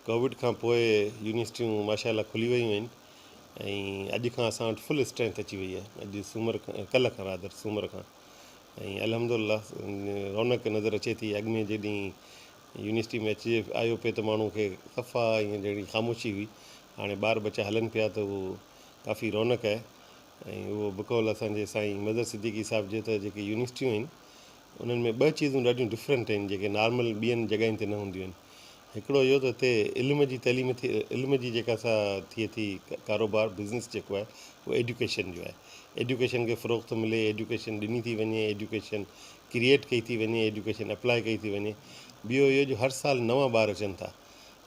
Covid खां पोइ यूनिवर्सिटियूं माशाल्लाह खुली वियूं आहिनि ऐं अॼु खां असां वटि फुल स्ट्रेंथ अची वई आहे। अॼु सूमर खां कल्ह खां रादर सूमर खां ऐं अल्हम्दुलिल्लाह रौनक नज़र अचे थी। अॻु में जॾहिं यूनिवर्सिटी में अची आयो पिए त माण्हू खे सफ़ा ईअं जहिड़ी ख़ामोशी हुई, हाणे ॿार बच्चा हलनि पिया त उहो काफ़ी रौनक आहे। ऐं उहो बिकॉल असांजे साईं मदर सिद्दीकी साहिब जे त जेके यूनिवर्सिटियूं आहिनि उन्हनि में ॿ चीज़ूं ॾाढियूं डिफरेंट आहिनि जेके नॉर्मल ॿियनि जॻहियुनि ते न हूंदियूं आहिनि। हिकिड़ो इहो त हिते इल्म जी तइलीम थी, इल्म जी जेका सा थिए थी कारोबार बिज़नेस जेको आहे उहो एजुकेशन जो आहे। एजुकेशन खे फ़रोग़ थो मिले, एजुकेशन ॾिनी थी वञे, एजुकेशन क्रिएट कई थी वञे, एजुकेशन अप्लाई कई थी वञे। ॿियो इहो जो हर साल नवां ॿार अचनि था।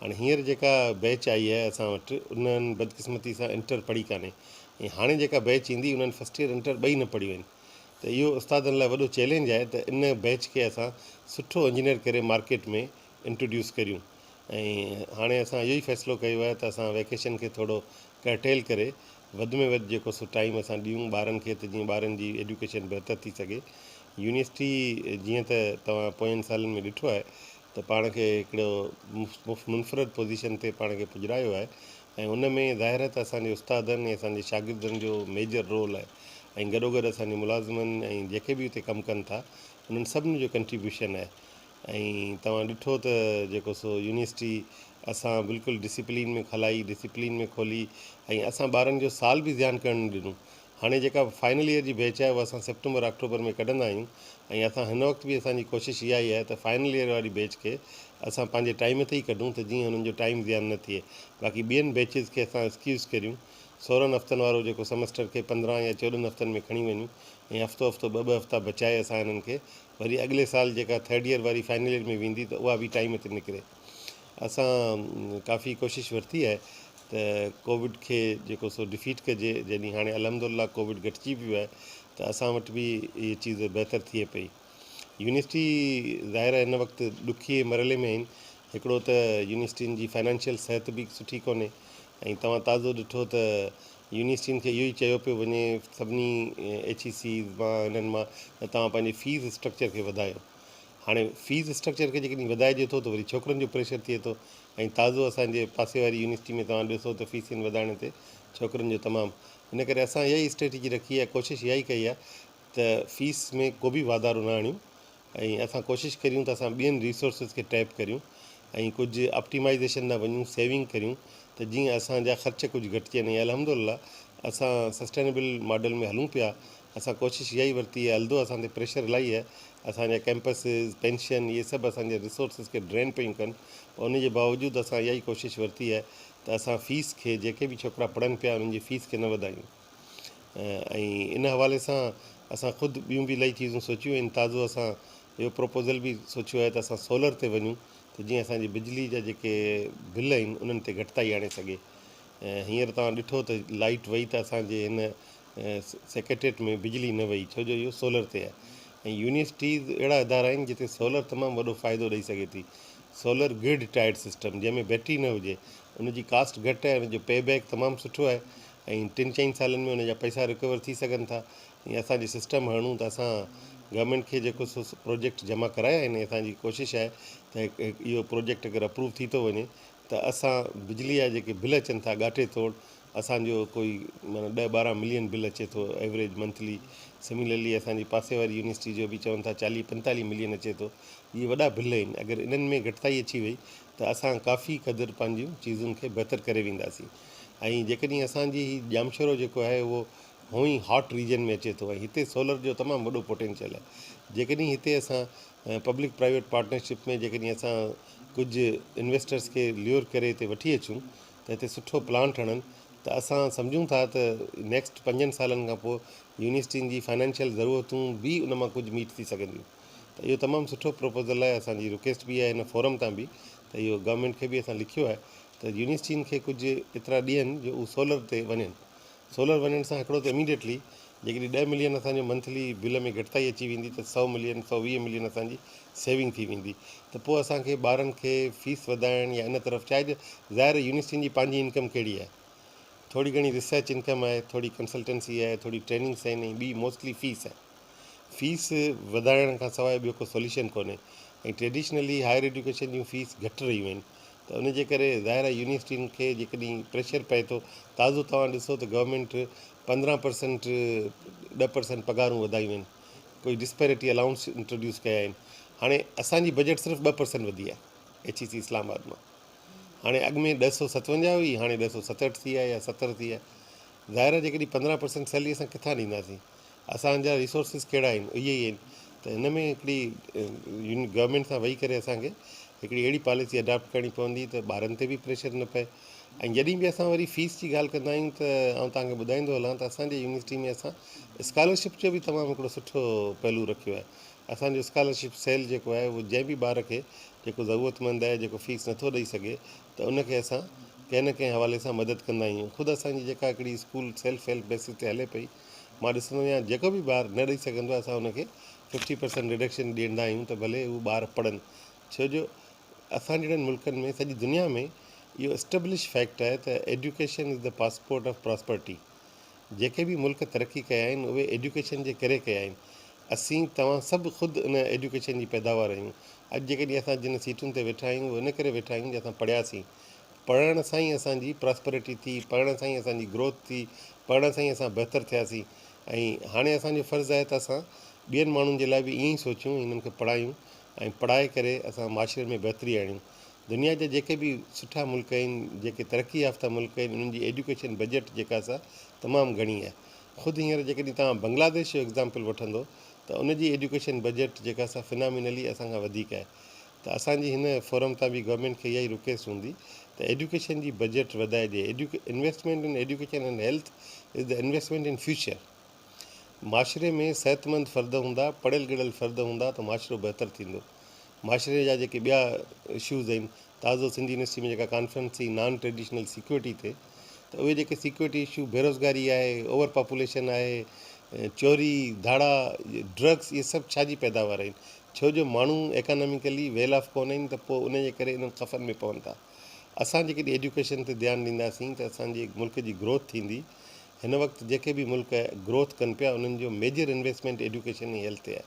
हाणे हींअर जेका बैच आई आहे असां वटि उन्हनि बदकिस्मती सां इंटर पढ़ी कान्हे ऐं हाणे जेका बैच ईंदी उन्हनि फस्ट ईयर इंटर ॿई न पढ़ियूं आहिनि। त इहो उस्तादनि लाइ वॾो चैलेंज आहे त इन बैच खे असां सुठो इंजीनियर करे मार्केट में इंट्रोड्यूस करियूं। ऐं हाणे असां इहो ई फ़ैसिलो कयो आहे त असां वैकेशन खे थोरो कर्टेल करे वधि में वधि जेको सो टाइम असां ॾियूं ॿारनि खे त जीअं ॿारनि जी एजुकेशन बहितर थी सघे। यूनिवर्सिटी जीअं त तव्हां पोयनि सालनि में ॾिठो आहे त पाण खे हिकिड़ो मुनफ़रद पोज़ीशन ते पाण खे पुॼायो आहे ऐं उन में ज़ाहिर आहे त असांजे उस्तादनि ऐं असांजे शागिर्दनि जो मेजर रोल आहे ऐं गॾोगॾु असांजे मुलाज़िमनि ऐं जेके बि हुते कमु कनि था उन्हनि सभिनी जो कंट्रीब्यूशन आहे। ऐं तव्हां ॾिठो त जेको सो यूनिवर्सिटी असां बिल्कुलु डिसिप्लिन में हलाई, डिसिप्लिन में खोली ऐं असां ॿारनि जो साल बि ध्यानु करणु ॾिनो। हाणे जेका फाइनल ईयर जी बैच आहे उहा असां सेप्टेंबर अक्टूबर में कढंदा आहियूं ऐं असां हिन वक़्तु बि असांजी कोशिशि इहा ई आहे त फाइनल ईयर वारी बैच खे असां पंहिंजे टाइम ते ई कढूं त जीअं हुननि जो टाइम ध्यानु न थिए। बाक़ी ॿियनि बैचिस खे असां एक्सक्यूज़ करियूं 16 हफ़्तनि वारो जेको सेमेस्टर खे 15 या 14 हफ़्तनि में खणी वञूं ऐं हफ़्तो हफ़्तो ॿ हफ़्ता बचाए असां हिननि खे वरी अॻिले साल जेका थर्ड ईयर वारी फाइनल ईयर में वेंदी त उहा बि टाइम ते निकिरे। असां काफ़ी कोशिशि वरिती आहे त कोविड खे जेको सो डिफीट कजे। जॾहिं हाणे अल्हम्दुलिल्लाह कोविड घटिजी वियो आहे त असां वटि बि इहे चीज़ बहितर थिए पई। यूनिवर्सिटी ज़ाहिर हिन वक़्तु ॾुखिये मरहले में आहिनि। हिकिड़ो त यूनिवर्सिटियुनि जी फाइनेंशियल सिहत बि सुठी कोन्हे ऐं तव्हां ताज़ो ॾिठो त यूनिवर्सिटियुनि खे इहो ई चयो पियो वञे सभिनी HECs मां हिननि मां त तव्हां पंहिंजे फ़ीस स्ट्रक्चर खे वधायो। हाणे फ़ीस स्ट्रक्चर खे जेकॾहिं वधाइजे थो त वरी छोकिरनि जो प्रेशर थिए थो ऐं ताज़ो असांजे पासे वारी यूनिवर्सिटी में तव्हां ॾिसो त फ़ीसियुनि वधाइण ते छोकिरनि जो तमामु। इन करे असां इहा ई स्ट्रेटजी रखी आहे, कोशिशि इहा ई कई आहे त फ़ीस में को बि वाधारो न आणियूं ऐं असां कोशिशि करियूं त असां ॿियनि रिसोर्सिस खे टैप करियूं ऐं कुझु ऑप्टिमाइज़ेशन न वञूं, सेविंग करियूं त जीअं असांजा ख़र्च कुझु घटिजनि। ऐं अल्हम्दुलिल्लाह असां सस्टेनेबल मॉडल में हलूं पिया। असां कोशिशि इहा ई वरिती आहे, हलंदो असां ते प्रेशर इलाही आहे। असांजा कैंपसिस, पेंशन इहे सभु असांजे रिसोर्सिस खे ड्रेन पियूं कनि। उन जे बावजूदि असां इहा ई कोशिशि वरिती आहे त असां फ़ीस खे जेके बि छोकिरा पढ़नि पिया उन्हनि जी फ़ीस खे न वधायूं। ऐं इन हवाले सां असां ख़ुदि ॿियूं बि इलाही चीज़ूं सोचियूं आहिनि। ताज़ो असां इहो प्रोपोज़ल बि सोचियो आहे त असां सोलर ते वञूं त जीअं असांजी बिजली जा जेके बिल आहिनि उन्हनि ते घटिताई आणे सघे। हींअर तव्हां ॾिठो त लाइट वई त असांजे हिन सेक्रेटेरिएट में बिजली न वई, छो जो इहो सोलर ते आहे। ऐं यूनिवर्सिटीज़ अहिड़ा इदारा आहिनि जिते सोलर तमामु वॾो फ़ाइदो ॾेई सघे थी। सोलर ग्रिड टाइड सिस्टम जंहिंमें बैटरी न हुजे, उनजी कास्ट घटि आहे, उनजो पे बैक तमामु सुठो आहे ऐं 3-4 सालनि में उनजा पैसा रिकवर थी सघनि था। ईअं असांजे सिस्टम हणूं त असां गवर्नमेंट खे जेको सो प्रोजेक्ट जमा कराया आहिनि। असांजी कोशिशि आहे त इहो प्रोजेक्ट अगरि अप्रूव थी थो वञे त असां बिजलीअ जा जेके बिल अचनि था ॻाटे तोड़ असांजो कोई माना 10-12 मिलियन बिल अचे थो एवरेज मंथली। सिमिलरली असांजी पासे वारी यूनिवर्सिटी जो बि चवनि था 40-45 मिलियन अचे थो। इहे वॾा बिल आहिनि। अगरि इन्हनि में घटिताई अची वई त असां काफ़ी क़दुरु पंहिंजूं चीज़ुनि खे बहितर करे वेंदासीं। ऐं जेकॾहिं असांजी ॼामशोरो जेको आहे उहो हुअं ई हॉट रीजन में अचे थो ऐं हिते सोलर जो तमामु वॾो पोटेंशियल आहे। जेकॾहिं हिते असां पब्लिक प्राइवेट पार्टनरशिप में जेकॾहिं असां कुझु इन्वेस्टर्स खे ल्योर करे हिते वठी अचूं त हिते सुठो प्लांट हणनि त असां सम्झूं था त नेक्स्ट 5 सालनि खां पोइ यूनिवर्सिटियुनि जी फाइनेंशियल ज़रूरतूं बि उन मां कुझु मीट थी सघंदियूं। त इहो तमामु सुठो प्रोपोज़ल आहे। असांजी रिक्वेस्ट बि आहे हिन फोरम तां बि त इहो गवर्नमेंट खे बि असां लिखियो आहे त यूनिवर्सिटियुनि खे कुझु एतिरा ॾियनि जो उहे सोलर ते वञनि। सोलर वञण सां हिकिड़ो त इमीडिएटली जेकॾहिं 10 मिलियन असांजो मंथली बिल में घटिताई अची वेंदी त 100 मिलियन 120 मिलियन असांजी सेविंग थी वेंदी। त पोइ असांखे ॿारनि खे फ़ीस वधाइण या इन तरफ़ चाहे ज़ाहिर यूनिवर्सिटियुनि जी पंहिंजी इनकम कहिड़ी आहे, थोरी घणी रिसर्च इनकम आहे, थोरी कंसल्टेंसी आहे, थोरी ट्रेनिंग्स आहिनि ऐं ॿी मोस्टली फ़ीस आहे। फ़ीस वधाइण खां सवाइ ॿियो को सोल्यूशन कोन्हे। ऐं ट्रेडिशनली हायर एजुकेशन जूं फ़ीस घटि रहियूं आहिनि। त उनजे करे ज़ाहिर आहे यूनिवर्सिटियुनि खे जेकॾहिं प्रेशर पए थो। ताज़ो तव्हां ॾिसो त गवर्नमेंट 15% 10% पघारूं वधायूं आहिनि, कोई डिस्पेरिटी अलाउंस इंट्रोड्यूस कया आहिनि। हाणे असांजी बजट सिर्फ़ु 2% वधी आहे HEC इस्लामाबाद मां। हाणे अॻु में 257 हुई, हाणे 267 थी आहे या 70 थी आहे। ज़ाहिर आहे जेकॾहिं 15% सैलरी असां किथां ॾींदासीं, असांजा रिसोर्सिस कहिड़ा आहिनि, इहे ई आहिनि। त हिन में हिकिड़ी गवर्नमेंट सां वेही करे असांखे हिकिड़ी अहिड़ी पॉलिसी अडॉप्ट करणी पवंदी त ॿारनि ते बि प्रेशर न पए। ऐं जॾहिं बि असां वरी फीस जी ॻाल्हि कंदा आहियूं त आउं तव्हांखे ॿुधाईंदो हलां त असांजे यूनिवर्सिटी में असां स्कॉलरशिप जो बि तमामु हिकिड़ो सुठो पहलू रखियो आहे। असांजो स्कॉलरशिप सेल जेको आहे उहो जंहिं बि ॿार खे जेको ज़रूरतमंद आहे, जेको फीस नथो ॾेई सघे, त उनखे असां कंहिं न कंहिं हवाले सां मदद कंदा आहियूं। ख़ुदि असांजी जेका हिकिड़ी स्कूल सेल्फ हेल्प बेसिस ते हले पई, मां ॾिसंदो आहियां जेको बि ॿारु न ॾेई सघंदो आहे, असां उनखे 50% रिडक्शन ॾींदा आहियूं त भले उहे ॿार पढ़नि। छो जो असां जहिड़नि मुल्कनि में, सॼी दुनिया में इहो एस्टेब्लिश फैक्ट आहे त education is the passport of prosperity. जेके बि मुल्क तरक़ी कया आहिनि उहे एजुकेशन जे करे कया आहिनि। असीं तव्हां सभु ख़ुदि उन एजुकेशन जी पैदावार आहियूं। अॼु जेकॾहिं असां जिन सीटुनि ते वेठा आहियूं उहे इन करे वेठा आहियूं जो असां पढ़ियासीं। पढ़ण सां ई असांजी प्रॉस्पेरिटी थी, पढ़ण सां ई असांजी ग्रोथ थी, पढ़ण सां ई असां बहितर थियासीं। ऐं हाणे असांजो फ़र्ज़ु आहे त असां ॿियनि माण्हुनि जे लाइ बि ईअं ई सोचूं, इन्हनि खे पढ़ायूं ऐं पढ़ाए करे असां माशरे में बहितरी आणियूं। दुनिया जा जेके बि सुठा मुल्क आहिनि, जेके तरक़ी याफ़्ता मुल्क आहिनि, उन्हनि जी एजुकेशन बजट जेका सा तमामु घणी आहे। ख़ुदि हींअर जेकॾहिं तव्हां बांग्लादेश जो एग्ज़ाम्पल वठंदो त उनजी एजुकेशन बजट जेका सा फिनामिनली असांखां वधीक आहे। त असांजी हिन फोरम तां बि गवर्नमेंट खे इहा ई रिक्वेस्ट हूंदी त एजुकेशन जी बजट वधाइजे। Investment in education and health is the investment in future. माशरे में सेहतमंद फ़र्द हूंदा, पढ़ियल ॻढ़ियल फ़र्द हूंदा त माशरो बहितरु थींदो। माशरे जा जेके ॿिया इशूज़ आहिनि, ताज़ो सिंधी यूनिवर्सिटी में जेका कॉन्फ्रेंस थी नॉन ट्रेडिशनल सिक्योरिटी ते, त उहे जेके सिक्योरिटी इशू, बेरोज़गारी आहे, ओवर पॉपुलेशन आहे, चोरी धाड़ा, ड्रग्स, इहे सभु छाजी पैदावार आहिनि? छो जो माण्हू इकोनॉमिकली वेल ऑफ कोन आहिनि, त पोइ उनजे करे इन्हनि ख़फ़नि में पवनि था। असां जेकॾहिं एजुकेशन ते ध्यानु ॾींदासीं त असांजे मुल्क जी ग्रोथ थींदी। हिन वक़्तु जेके बि मुल्क ग्रोथ कनि पिया, उन्हनि जो मेजर इन्वेस्टमेंट एजुकेशन ऐं हेल्थ ते आहे।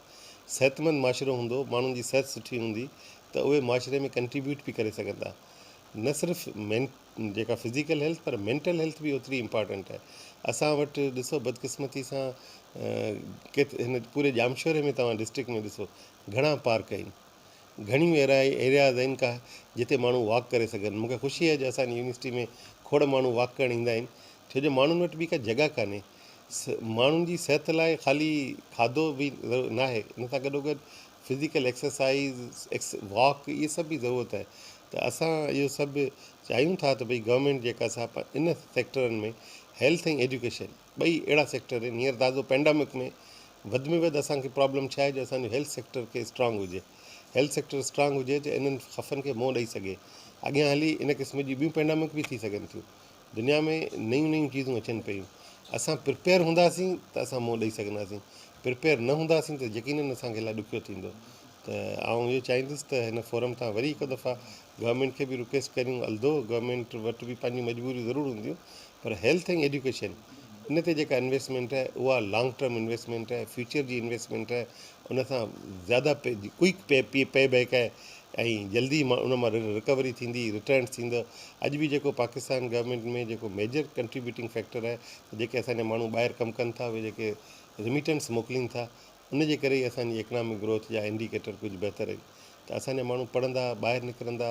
सेहतमंद माशरो हूंदो, माण्हुनि जी सिहत सुठी हूंदी, त उहे माशरे में कंट्रीब्यूट बि करे सघंदा। न सिर्फ़ु जेका फिज़िकल हेल्थ, पर मेंटल हेल्थ बि ओतिरी इम्पॉर्टेंट आहे। असां वटि ॾिसो बदकिस्मती सां हिन पूरे ॼामशोरे में तव्हां डिस्ट्रिक्ट में ॾिसो घणा पार्क आहिनि, घणियूं अहिड़ा एरियाज़ आहिनि का जिते माण्हू वॉक करे सघनि। मूंखे ख़ुशी आहे जो असांजी यूनिवर्सिटी में खोड़ माण्हू वॉक करणु ईंदा आहिनि, छो जो माण्हुनि वटि ॿी का जॻह कान्हे। माण्हुनि जी सिहत लाइ ख़ाली खाधो बि न आहे, इन सां गॾोगॾु फिज़िकल एक्सरसाइज़, वॉक, इहे सभु बि ज़रूरत आहे। त असां इहो सभु चाहियूं था त भई गवर्नमेंट जेका सा इन सेक्टरनि में हेल्थ ऐं एजुकेशन ॿई अहिड़ा सेक्टर आहिनि। हींअर ताज़ो पेंडेमिक में वधि में वधि असांखे प्रॉब्लम छा आहे जो असांजो हेल्थ सेक्टर खे स्ट्रॉन्ग हुजे। हेल्थ सेक्टर स्ट्रॉन्ग हुजे त इन्हनि ख़फ़नि खे मुंहुं ॾेई सघे। अॻियां हली इन क़िस्म जी ॿियूं पेंडेमिक बि थी सघनि थियूं। दुनिया में नयूं नयूं चीज़ूं अचनि पियूं। असां प्रिपेयर हूंदासीं त असां मुंहुं ॾेई सघंदासीं, प्रिपेयर न हूंदासीं त यकीननि असांखे लाइ ॾुखियो थींदो। त आउं इहो चाहींदुसि त हिन फोरम तां वरी हिकु दफ़ा गवर्नमेंट खे बि रिक्वेस्ट करियूं। अलदो गवर्नमेंट वटि बि पंहिंजी मजबूरियूं ज़रूरु हूंदियूं, पर हेल्थ ऐं एजुकेशन इन ते जेका इन्वेस्टमेंट आहे उहा लॉन्ग टर्म इन्वेस्टमेंट आहे, फ्यूचर जी इन्वेस्टमेंट आहे। उन सां ज़्यादा क्विक पे बैक आहे ऐं जल्दी उन मां रिकवरी थींदी, रिटर्न्स थींदो। अॼु बि जेको पाकिस्तान गवर्नमेंट में जेको मेजर कंट्रीब्यूटिंग फैक्टर आहे, जेके असांजा माण्हू ॿाहिरि कमु कनि था, उहे जेके रिमिटेंस मोकिलीनि था, उनजे करे ई असांजी इकनॉमिक ग्रोथ जा इंडिकेटर कुझु बहितर आहिनि। त असांजा माण्हू पढ़ंदा, ॿाहिरि निकिरंदा,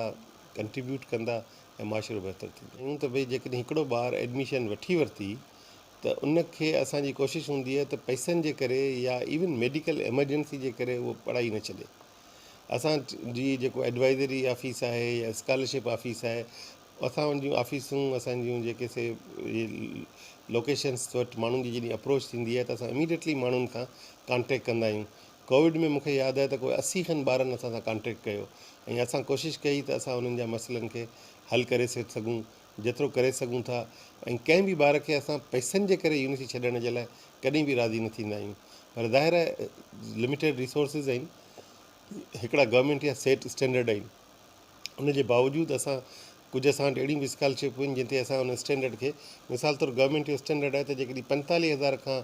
कंट्रीब्यूट कंदा ऐं माशरो बहितरु थींदो। ईअं त भई जेकॾहिं हिकिड़ो ॿारु एडमिशन वठी वरिती त उनखे असांजी कोशिशि हूंदी आहे त पैसनि जे करे या इवन मेडिकल एमरजेंसी जे करे उहो पढ़ाई न छॾे। असांजी जेको एडवाइज़री ऑफिस आहे या स्कॉलरशिप ऑफिस आहे, असां जूं ऑफिसूं, असांजूं जेके से लोकेशन्स वटि माण्हुनि जी जॾहिं अप्रोच थींदी आहे त असां इमीडिएटली माण्हुनि खां कॉन्टेक्ट कंदा आहियूं। कोविड में मूंखे यादि आहे त कोई 80 खनि ॿारनि असां सां कॉन्टेक्ट कयो ऐं असां कोशिशि कई त असां उन्हनि जा मसइलनि खे हल करे सघूं, जेतिरो करे सघूं था। ऐं कंहिं बि ॿार खे असां पैसनि जे करे यूनिवर्सिटी छॾण जे लाइ कॾहिं बि राज़ी न थींदा आहियूं। पर ज़ाहिर आहे लिमिटेड रिसोर्सिस आहिनि, हिकिड़ा गवर्नमेंट जा सेट स्टैंडर्ड आहिनि। उनजे बावजूदि असां कुझु असां वटि अहिड़ियूं बि स्कॉलरशिप आहिनि जिते असां उन स्टैंडर्ड खे, मिसाल तौरु गवर्नमेंट जो स्टैंडर्ड आहे त जेकॾहिं 45,000 खां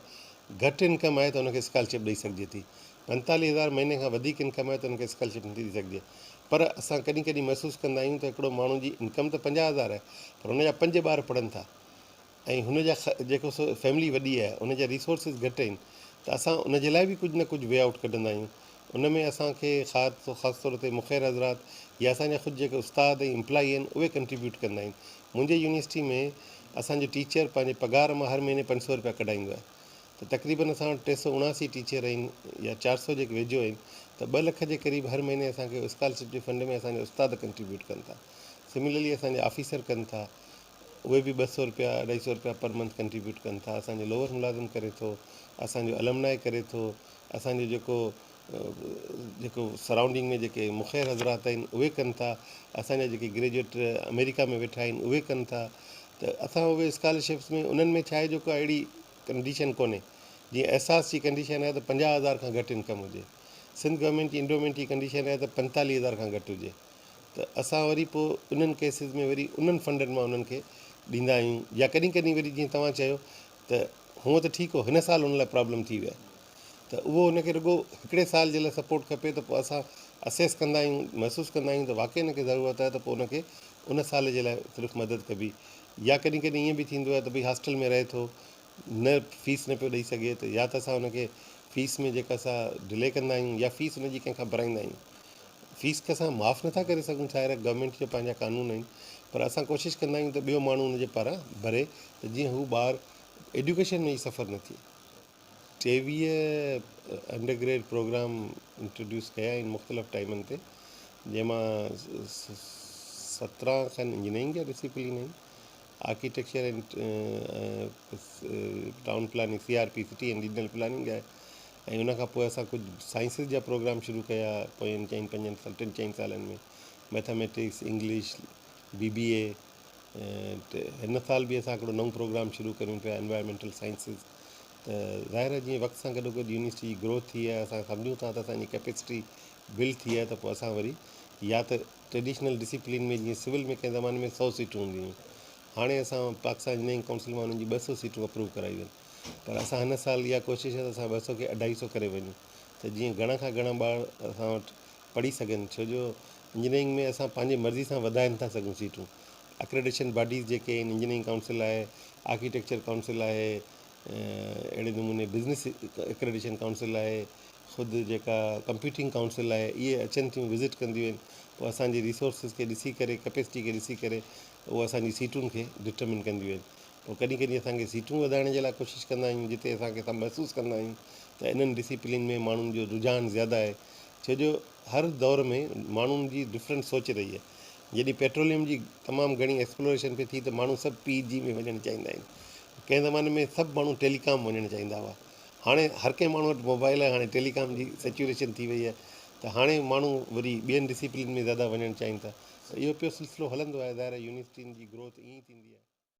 घटि इनकम आहे त उनखे स्कॉलरशिप ॾेई सघिजे थी। 45,000 महीने खां वधीक इनकम आहे त उनखे स्कॉलरशिप नथी ॾेई सघिजे। पर असां कॾहिं कॾहिं महसूसु कंदा आहियूं त हिकिड़ो माण्हू जी इनकम त 50,000 आहे, पर हुनजा 5 ॿार पढ़नि था ऐं हुनजा जेको फैमिली वॾी आहे, उनजा रिसोर्सिस घटि आहिनि, त असां उनजे लाइ बि कुझु न कुझु वे आउट कढंदा आहियूं। उन में असांखे ख़ासि तौर ते मुख़ैर हज़रात या असांजा ख़ुदि जेके उस्ताद ऐं इम्प्लॉई आहिनि उहे कंट्रीब्यूट कंदा आहिनि। मुंहिंजे यूनिवर्सिटी में असांजो टीचर पंहिंजे पघार मां हर महीने 500 रुपया कढाईंदो आहे, त तक़रीबन असां वटि 379 टीचर आहिनि या 400 जेके वेझो आहिनि, त 2 लख जे क़रीब हर महीने असांखे स्कॉलरशिप जे फंड में असांजा उस्ताद कंट्रीब्यूट कनि था। सिमिलरली असांजा ऑफिसर कनि था, उहे बि 200 रुपया 250 रुपया पर मंथ कंट्रीब्यूट कनि था। असांजो लोअर मुलाज़िम करे थो, असांजो अलमनाए करे थो, असांजो जेको सराउंडिंग में जेके मुख़ैर हज़रात आहिनि उहे कनि था, असांजा जेके ग्रेजुएट अमेरिका में वेठा आहिनि उहे कनि था। त असां उहे स्कॉलरशिप्स में उन्हनि में छा आहे, जेको अहिड़ी कंडीशन कोन्हे, जीअं एहसास जी कंडीशन आहे त 50,000 खां घटि इनकम हुजे, सिंध गवर्नमेंट जी इंडोमेंट जी कंडीशन आहे त 45,000 खां घटि हुजे, त असां वरी पोइ उन्हनि केसिस में वरी उन्हनि फंडनि मां उन्हनि खे ॾींदा आहियूं। या कॾहिं कॾहिं वरी जीअं तव्हां चयो त हूअं त ठीकु हो, हिन साल हुन लाइ प्रॉब्लम थी वियो आहे, त उहो हुनखे रुॻो हिकिड़े साल जे लाइ सपोर्ट खपे, त पोइ असां असेस कंदा आहियूं, महसूसु कंदा आहियूं त वाक़ई हिनखे ज़रूरत आहे, त पोइ हुनखे उन साल जे लाइ सिर्फ़ु मदद कबी। या कॾहिं कॾहिं ईअं बि थींदो आहे त भई हॉस्टल में रहे थो, न फीस न पियो ॾेई सघे, त या त असां हुनखे फीस में जेका असां डिले कंदा आहियूं या फीस हुनजी कंहिंखां भराईंदा आहियूं। फीस खे असां माफ़ु नथा करे सघूं, ज़ाहिर गवर्नमेंट जो पंहिंजा कानून आहिनि, पर असां कोशिशि कंदा आहियूं त ॿियो माण्हू हुनजे पारां भरे, त जीअं हू ॿारु एडुकेशन में ई सफ़र न थिए। 23 अंडरग्रेड प्रोग्राम इंट्रोड्यूस कया आहिनि मुख़्तलिफ़ टाइमनि ते, जंहिंमां 17 खनि इंजीनियरिंग जा डिसिप्लिन आहिनि, architecture and town planning CRP city and regional planning आहे, ऐं उनखां पोइ असां कुझु साइंसिस जा प्रोग्राम शुरू कया पोयनि 4 सालनि में, मैथमेटिक्स, इंग्लिश, BBA। हिन साल बि असां हिकिड़ो नओं प्रोग्राम शुरू कयूं पिया, एनवायरमेंटल साइंसिस। त ज़ाहिर आहे जीअं वक़्त सां गॾोगॾु यूनिवर्सिटी जी ग्रोथ थी आहे, असां सम्झूं था त असांजी कैपेसिटी बिल्ड थी आहे, त पोइ असां वरी या त ट्रेडिशनल डिसिप्लिन में जीअं सिविल में कंहिं ज़माने में 100 सीटूं हूंदियूं हुयूं, हाणे असां पाकिस्तान इंजीनियरिंग काउंसिल मां हुननि जी 200 सीटूं अप्रूव करायूं आहिनि, पर असां हिन साल इहा कोशिशि आहे त असां 200 खे 250 करे वञूं, त जीअं घणा खां घणा ॿार असां वटि पढ़ी सघनि। छो जो इंजीनियरिंग में असां पंहिंजी मर्ज़ी सां वधाए नथा सघूं सीटूं। एक्रेडिशन बॉडीज़ जेके आहिनि, इंजीनियरिंग काउंसिल आहे, आर्किटेक्चर काउंसिल आहे, अहिड़े नमूने बिज़नेस एक्रेडिशन काउंसिल आहे, ख़ुदि जेका कंप्यूटिंग काउंसिल आहे, इहे अचनि थियूं, विज़िट कंदियूं आहिनि, पोइ असांजी रिसोर्सिस खे ॾिसी करे, कैपेसिटी खे ॾिसी करे उहो असांजी सीटुनि खे डिटरमिन कंदियूं आहिनि। पोइ कॾहिं कॾहिं असांखे सीटूं वधाइण जे लाइ कोशिशि कंदा आहियूं, जिते असांखे असां महसूसु कंदा आहियूं त इन्हनि डिसिप्लिन में माण्हुनि जो रुझान ज़्यादा आहे। छो जो हर दौर में माण्हुनि जी डिफरेंट सोच रही आहे। जॾहिं पेट्रोलियम जी तमामु घणी एक्सप्लोरेशन पई थी, त माण्हू सभु PG में वञणु चाहींदा आहिनि। कंहिं ज़माने में सभु माण्हू टेलीकॉम वञणु चाहींदा हुआ, हाणे हर कंहिं माण्हू वटि मोबाइल आहे, हाणे टेलीकॉम जी सेचुरेशन थी वई आहे, त हाणे माण्हू वरी ॿियनि डिसिप्लिन में ज़्यादा वञणु चाहिनि था। त इहो पियो सिलसिलो हलंदो आहे, ज़ाहिर यूनिवर्सिटियुनि जी ग्रोथ ईअं ई थींदी आहे।